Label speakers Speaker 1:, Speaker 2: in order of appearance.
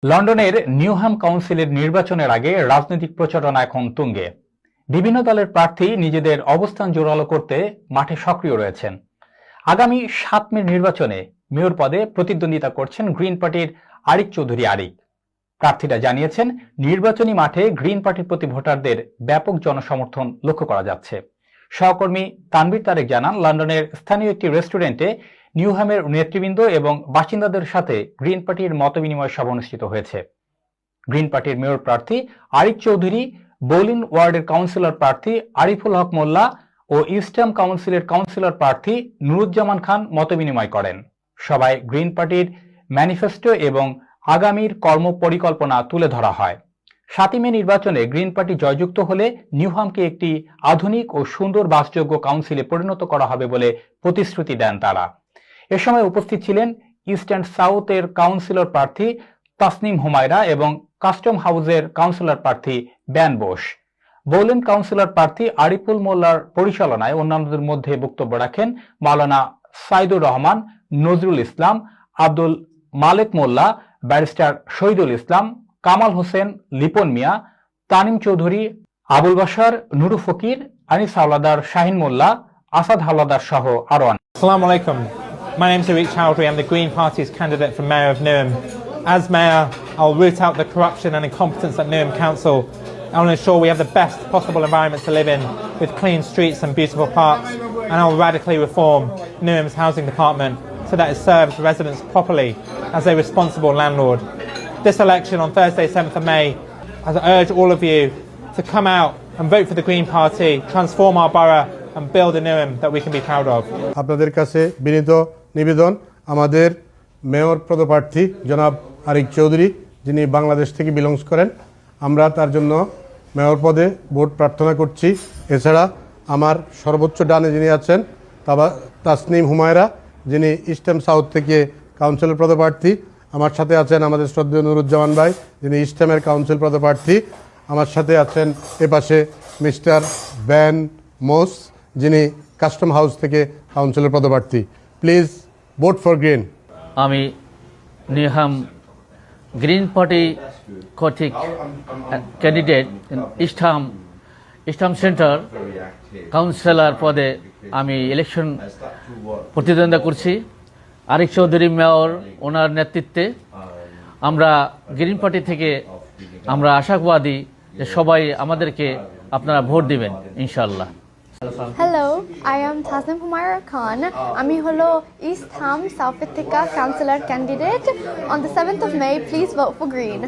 Speaker 1: লন্ডনের নিউহ্যাম কাউন্সিলের নির্বাচনের আগে রাজনৈতিক প্রচারণা এখন তুঙ্গে। বিভিন্ন দলের প্রার্থী নিজেদের অবস্থান জোরালো করতে মাঠে সক্রিয় রয়েছেন। আগামী ৭ মে নির্বাচনে মেয়র পদে প্রতিদ্বন্দ্বিতা করছেন গ্রিন পার্টির আরিক চৌধুরী আরিক। প্রার্থীরা জানিয়েছেন, নির্বাচনী মাঠে গ্রিন পার্টির প্রতি ভোটারদের ব্যাপক জনসমর্থন লক্ষ্য করা যাচ্ছে। সহকর্মী তানভীর তারেক জানান, লন্ডনের স্থানীয় একটি রেস্টুরেন্টে নিউহ্যামের নেতৃবৃন্দ এবং বাসিন্দাদের সাথে গ্রিন পার্টির মতবিনিময় সভা অনুষ্ঠিত হয়েছে। গ্রিন পার্টির মেয়র প্রার্থী আরিক চৌধুরী, বোলিন ওয়ার্ডের কাউন্সিলর প্রার্থী আরিফুল হক মোল্লা ও ইস্টার্ন কাউন্সিলের কাউন্সিলর প্রার্থী নুরুজ্জামান খান মতবিনিময় করেন। সভায় গ্রিন পার্টির ম্যানিফেস্টো এবং আগামীর কর্মপরিকল্পনা তুলে ধরা হয়। ৭ মে নির্বাচনে গ্রিন পার্টি জয়যুক্ত হলে নিউহ্যামকে একটি আধুনিক ও সুন্দর বাসযোগ্য কাউন্সিলে পরিণত করা হবে বলে প্রতিশ্রুতি দেন তারা। এ সময় উপস্থিত ছিলেন ইস্ট অ্যান্ড সাউথ এর কাউন্সিলর প্রার্থী তাসনিম হুমায়রা এবং কাস্টম হাউসের কাউন্সিলর প্রার্থী ব্যান বোস। বোলেন কাউন্সিলর প্রার্থী আরিফুল মোল্লার পরিচালনায় অন্যান্যদের মধ্যে বক্তব্য রাখেন মাওলানা সাইদুর রহমান, নজরুল ইসলাম, আব্দুল মালেক মোল্লা, ব্যারিস্টার শহীদুল ইসলাম, কামাল হোসেন, লিপন মিয়া, তানিম চৌধুরী, আবুল বাশার, নুরু ফকির, আনিস হাওলাদার, শাহিন মোল্লা, আসাদ হাওলাদার সহ আরো অনেক।
Speaker 2: Assalamu alaikum. My name is Arik Chowdhury. I'm the Green Party's candidate for Mayor of Newham. As Mayor, I'll root out the corruption and incompetence at Newham Council. I will ensure we have the best possible environment to live in, with clean streets and beautiful parks, and I will radically reform Newham's housing department so that it serves residents properly as a responsible landlord. This election on Thursday, 7th of May, I urge all of you to come out and vote for the Green Party, transform our borough and build a Newham that we can be proud of.
Speaker 3: আপনাদের কাছে বিনীত নিবেদন, আমাদের mayor পদপ্রার্থী জনাব আরিক চৌধুরী, যিনি বাংলাদেশ থেকে belongs করেন, আমরা তার জন্য মেয়র পদে ভোট প্রার্থনা করছি। এছাড়া আমার সর্বোচ্চ ডানে যিনি আছেন তাসনিম হুমায়রা, যিনি ইস্টার্ন সাউথ থেকে কাউন্সিলর পদপ্রার্থী। আমার সাথে আছেন আমাদের শ্রদ্ধেয় নুরুজ্জামান ভাই, যিনি ইস্টার্নের কাউন্সিল পদপ্রার্থী। আমার সাথে আছেন এপাশে মিস্টার ব্যান মোস, যিনি কাস্টম হাউস থেকে কাউন্সিলর পদপ্রার্থী। Please vote for green.
Speaker 4: আমি নিউহ্যাম গ্রিন পার্টি কর্তৃক ক্যান্ডিডেট ইস্টার্ন সেন্টার কাউন্সিলর পদে আমি ইলেকশন প্রতিদ্বন্দ্বিতা করছি। আরিক চৌধুরী মেয়র, ওনার নেতৃত্বে আমরা গ্রিন পার্টি থেকে আমরা আশাবাদী যে সবাই আমাদেরকে আপনারা ভোট দিবেন ইনশাআল্লাহ।
Speaker 5: Hello, I am Tasnim Humayra Khan. আমি হলো East Ham South থেকে councillor candidate. On the 7th of May, please vote for Green.